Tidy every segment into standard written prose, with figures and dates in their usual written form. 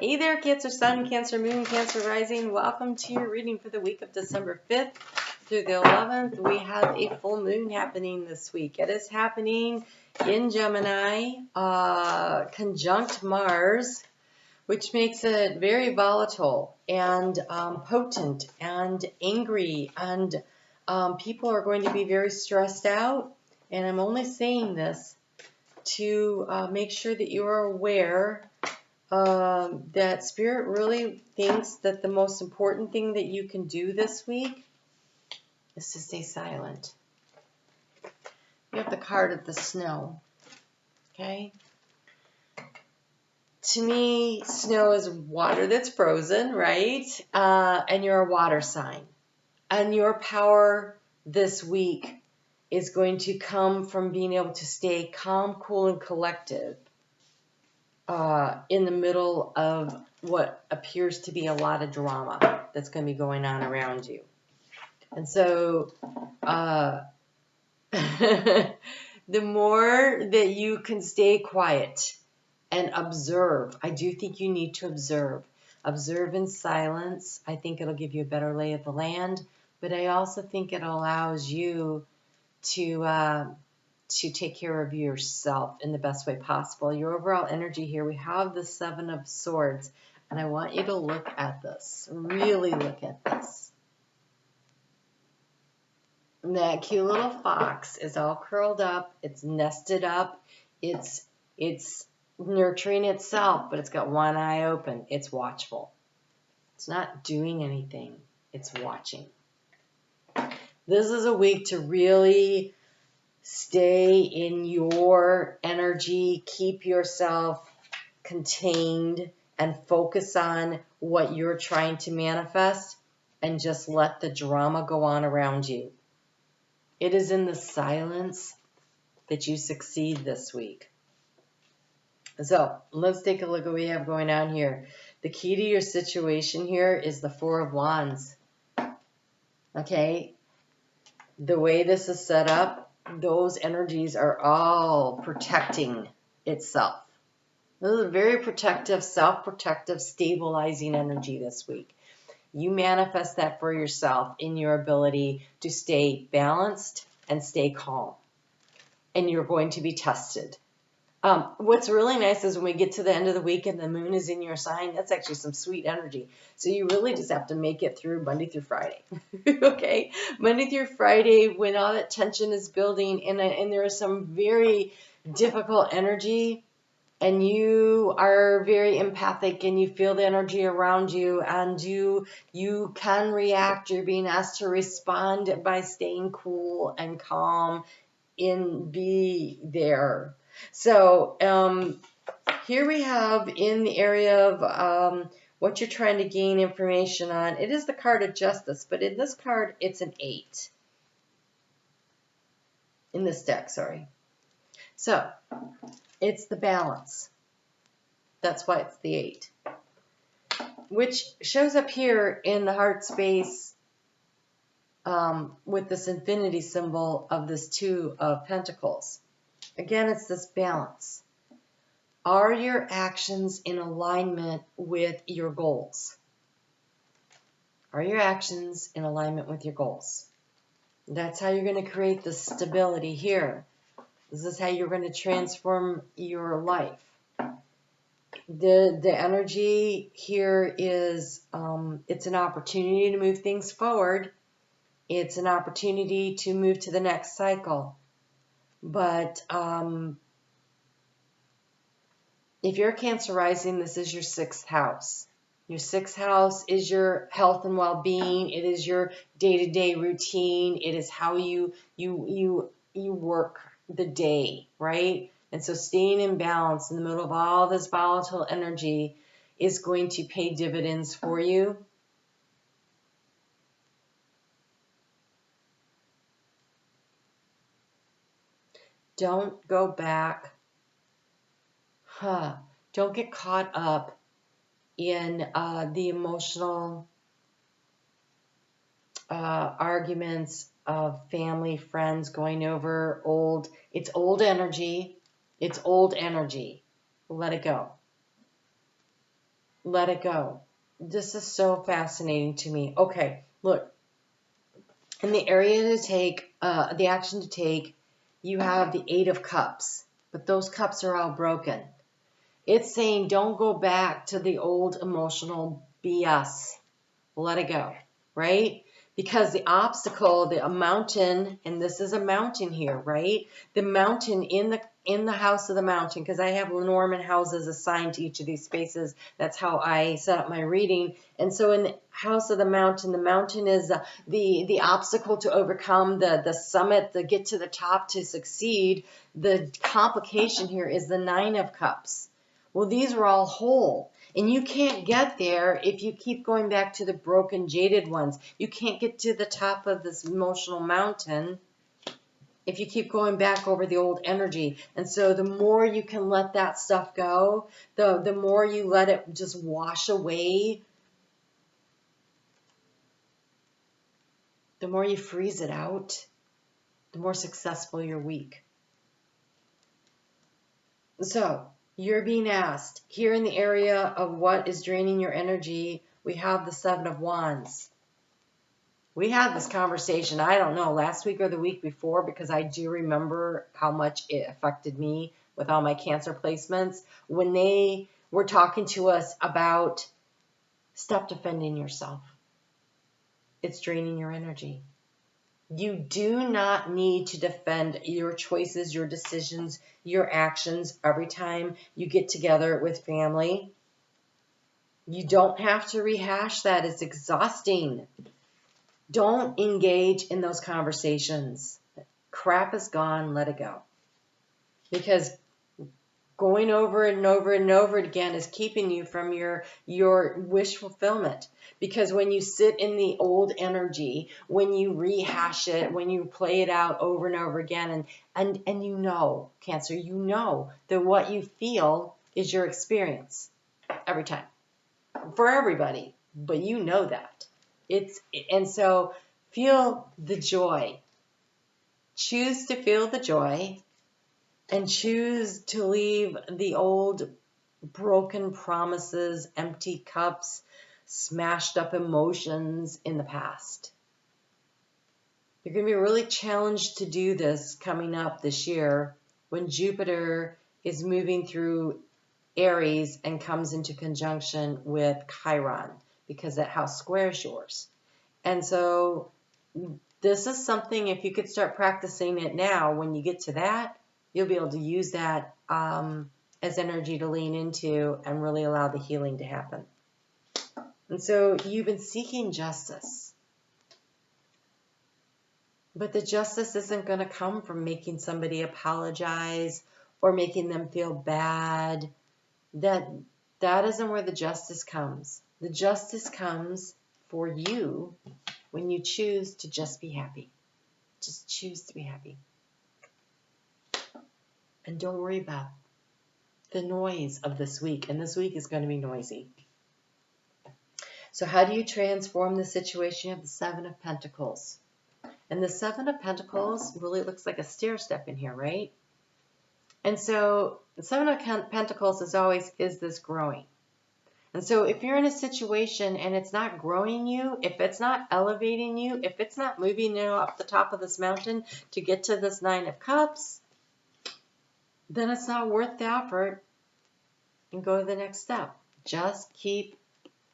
Hey there, Cancer Sun, Cancer Moon, Cancer Rising. Welcome to your reading for the week of December 5th through the 11th. We have a full moon happening this week. It is happening in Gemini, conjunct Mars, which makes it very volatile and potent and angry, and people are going to be very stressed out. And I'm only saying this to make sure that you are aware that Spirit really thinks that the most important thing that you can do this week is to stay silent. You have the card of the snow, okay? To me, snow is water that's frozen, right? And you're a water sign. And your power this week is going to come from being able to stay calm, cool, and collected in the middle of what appears to be a lot of drama that's going to be going on around you. And so the more that you can stay quiet and observe, I do think you need to observe. Observe in silence. I think it'll give you a better lay of the land, but I also think it allows you to take care of yourself in the best way possible. Your overall energy here, we have the Seven of Swords, and I want you to look at this. Really look at this. And that cute little fox is all curled up. It's nested up. It's nurturing itself, but it's got one eye open. It's watchful. It's not doing anything. It's watching. This is a week to really stay in your energy, keep yourself contained, and focus on what you're trying to manifest, and just let the drama go on around you. It is in the silence that you succeed this week. So let's take a look at what we have going on here. The key to your situation here is the Four of Wands. Okay? The way this is set up, those energies are all protecting itself. This is a very protective, self-protective, stabilizing energy this week. You manifest that for yourself in your ability to stay balanced and stay calm. And you're going to be tested. What's really nice is when we get to the end of the week and the moon is in your sign, that's actually some sweet energy. So you really just have to make it through Monday through Friday. Okay? Monday through Friday, when all that tension is building and there is some very difficult energy, and you are very empathic and you feel the energy around you, and you can react. You're being asked to respond by staying cool and calm and be there. So here we have in the area of what you're trying to gain information on. It is the card of Justice, but in this card, it's an 8. In this deck, sorry. So it's the balance. That's why it's the 8. Which shows up here in the heart space with this infinity symbol of this 2 of Pentacles. Again, it's this balance. Are your actions in alignment with your goals? Are your actions in alignment with your goals? That's how you're going to create the stability here. This is how you're going to transform your life. The energy here is, it's an opportunity to move things forward. It's an opportunity to move to the next cycle. But if you're Cancer rising, this is your 6th house. Your 6th house is your health and well-being. It is your day-to-day routine. It is how you work the day, right? And so staying in balance in the middle of all this volatile energy is going to pay dividends for you. Don't go back. Don't get caught up in the emotional arguments of family, friends, going over it's old energy. It's old energy. Let it go. let it go. This is so fascinating to me. Okay, look. In the area to take, the action to take, you have the 8 of Cups, but those cups are all broken. It's saying don't go back to the old emotional BS. Let it go, right? Because the obstacle, a mountain, and this is a mountain here, right? The mountain in the house of the mountain, because I have Lenormand houses assigned to each of these spaces. That's how I set up my reading. And so in the house of the mountain is the obstacle to overcome, the summit, the get to the top to succeed. The complication here is the 9 of Cups. Well, these are all whole. And you can't get there if you keep going back to the broken, jaded ones. You can't get to the top of this emotional mountain if you keep going back over the old energy. And so the more you can let that stuff go, the more you let it just wash away, the more you freeze it out, the more successful your week. So you're being asked here in the area of what is draining your energy. We have the 7 of Wands. We had this conversation, I don't know, last week or the week before, because I do remember how much it affected me with all my Cancer placements when they were talking to us about stop defending yourself. It's draining your energy. You do not need to defend your choices, your decisions, your actions every time you get together with family. You don't have to rehash that. It's exhausting. Don't engage in those conversations. Crap is gone. Let it go. Because going over and over and over again is keeping you from your wish fulfillment. Because when you sit in the old energy, when you rehash it, when you play it out over and over again, and you know, Cancer, you know that what you feel is your experience every time. For everybody, but you know that. And so feel the joy. Choose to feel the joy and choose to leave the old broken promises, empty cups, smashed up emotions in the past. You're going to be really challenged to do this coming up this year when Jupiter is moving through Aries and comes into conjunction with Chiron, because that house squares yours. And so this is something, if you could start practicing it now, when you get to that, you'll be able to use that as energy to lean into and really allow the healing to happen. And so you've been seeking justice. But the justice isn't going to come from making somebody apologize or making them feel bad. That isn't where the justice comes. The justice comes for you when you choose to just be happy. Just choose to be happy. And don't worry about the noise of this week. And this week is going to be noisy. So how do you transform the situation? You have the 7 of Pentacles. And the 7 of Pentacles really looks like a stair step in here, right? And so the 7 of Pentacles is this growing. And so if you're in a situation and it's not growing you, if it's not elevating you, if it's not moving you up the top of this mountain to get to this 9 of Cups, then it's not worth the effort, and go to the next step. Just keep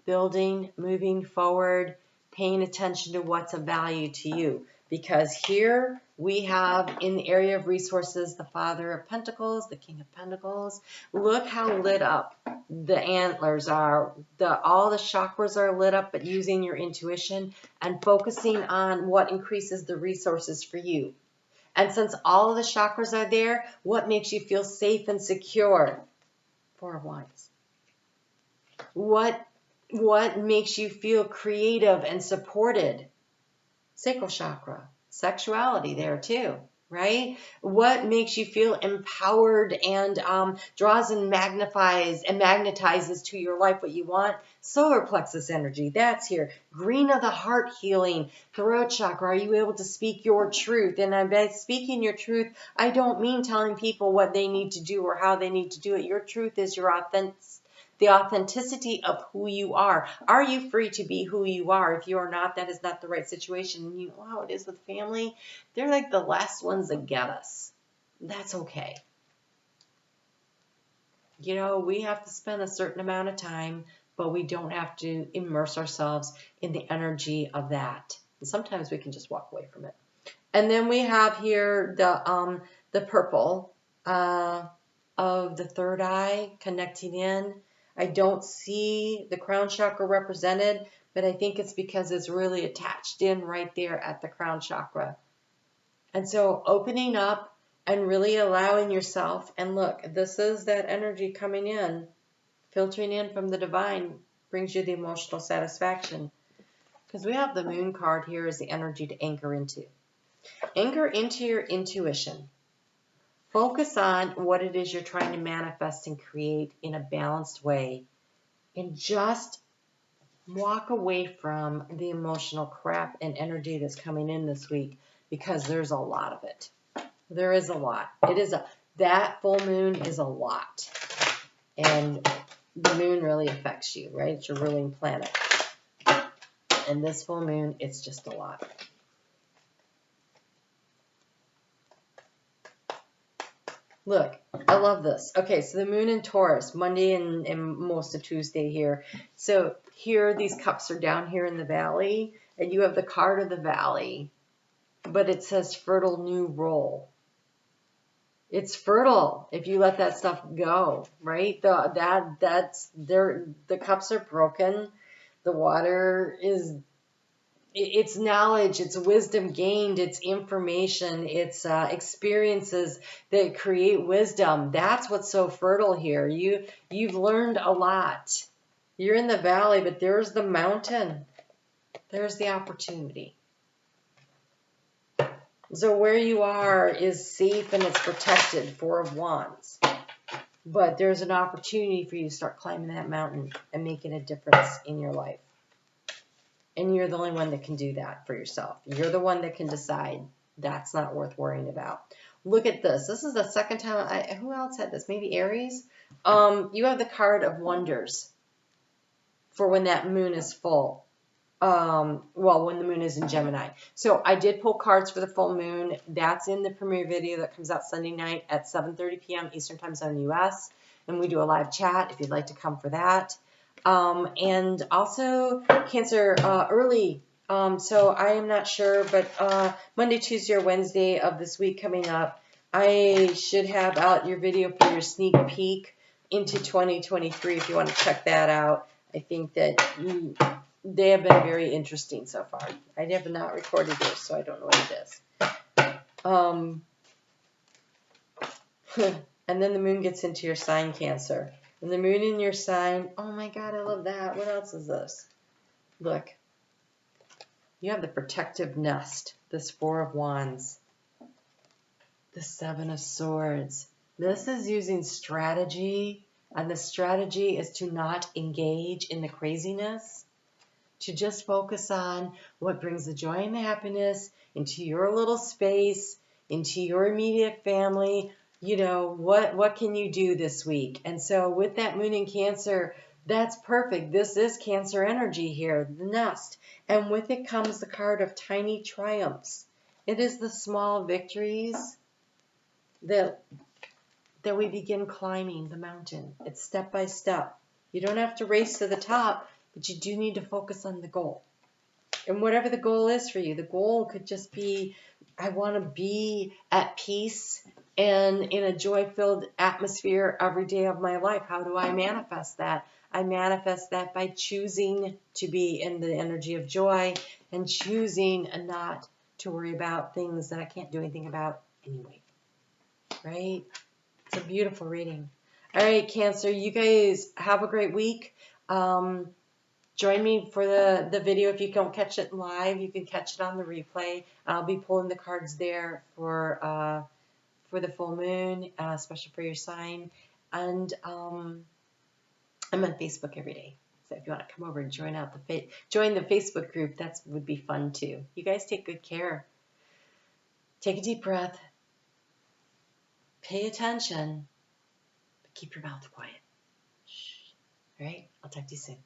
building, moving forward, paying attention to what's of value to you. Because here we have, in the area of resources, the Father of Pentacles, the King of Pentacles. Look how lit up the antlers are. All the chakras are lit up, but using your intuition and focusing on what increases the resources for you. And since all of the chakras are there, what makes you feel safe and secure? 4 of Wands. What makes you feel creative and supported? Sacral chakra. Sexuality there too, right? What makes you feel empowered and draws and magnifies and magnetizes to your life what you want? Solar plexus energy, that's here. Green of the heart healing, throat chakra. Are you able to speak your truth? And by speaking your truth, I don't mean telling people what they need to do or how they need to do it. Your truth is your the authenticity of who you are. Are you free to be who you are? If you are not, that is not the right situation. And you know how it is with family. They're like the last ones that get us. That's okay. You know, we have to spend a certain amount of time, but we don't have to immerse ourselves in the energy of that. And sometimes we can just walk away from it. And then we have here the purple of the third eye connecting in. I don't see the crown chakra represented, but I think it's because it's really attached in right there at the crown chakra. And so opening up and really allowing yourself, and look, this is that energy coming in, filtering in from the divine, brings you the emotional satisfaction. Because we have the moon card here as the energy to anchor into. Anchor into your intuition. Focus on what it is you're trying to manifest and create in a balanced way. And just walk away from the emotional crap and energy that's coming in this week, because there's a lot of it. There is a lot. That full moon is a lot. And the moon really affects you, right? It's your ruling planet. And this full moon, it's just a lot. Look, I love this. Okay, so the moon in Taurus, Monday and most of Tuesday here. So here, these cups are down here in the valley, and you have the card of the valley, but it says fertile new role. It's fertile if you let that stuff go, right? The cups are broken. The water is, it's knowledge, it's wisdom gained, it's information, it's experiences that create wisdom. That's what's so fertile here. You've learned a lot. You're in the valley, but there's the mountain. There's the opportunity. So where you are is safe and it's protected, Four of Wands. But there's an opportunity for you to start climbing that mountain and making a difference in your life. And you're the only one that can do that for yourself. You're the one that can decide that's not worth worrying about. Look at this. This is the second time. Who else had this? Maybe Aries? You have the card of wonders for when that moon is full. When the moon is in Gemini. So I did pull cards for the full moon. That's in the premiere video that comes out Sunday night at 7:30 p.m. Eastern Time Zone US. And we do a live chat if you'd like to come for that. And also Cancer early. So I am not sure, but Monday, Tuesday, or Wednesday of this week coming up, I should have out your video for your sneak peek into 2023 if you want to check that out. I think that they have been very interesting so far. I have not recorded this, so I don't know what it is. And then the moon gets into your sign, Cancer. And the moon in your sign, oh my God, I love that. What else is this? Look, you have the protective nest, this Four of Wands, the Seven of Swords. This is using strategy, and the strategy is to not engage in the craziness, to just focus on what brings the joy and the happiness into your little space, into your immediate family. You know, what can you do this week? And so with that moon in Cancer, that's perfect. This is Cancer energy here, the nest. And with it comes the card of tiny triumphs. It is the small victories that we begin climbing the mountain. It's step by step. You don't have to race to the top, but you do need to focus on the goal. And whatever the goal is for you, the goal could just be, I want to be at peace and in a joy-filled atmosphere every day of my life. How do I manifest that? I manifest that by choosing to be in the energy of joy and choosing not to worry about things that I can't do anything about anyway. Right? It's a beautiful reading. All right, Cancer, you guys have a great week. Join me for the video. If you don't catch it live, you can catch it on the replay. I'll be pulling the cards there for the full moon, especially for your sign. And I'm on Facebook every day. So if you want to come over and join the Facebook group, that would be fun too. You guys take good care. Take a deep breath. Pay attention, but keep your mouth quiet. Shh. All right, I'll talk to you soon.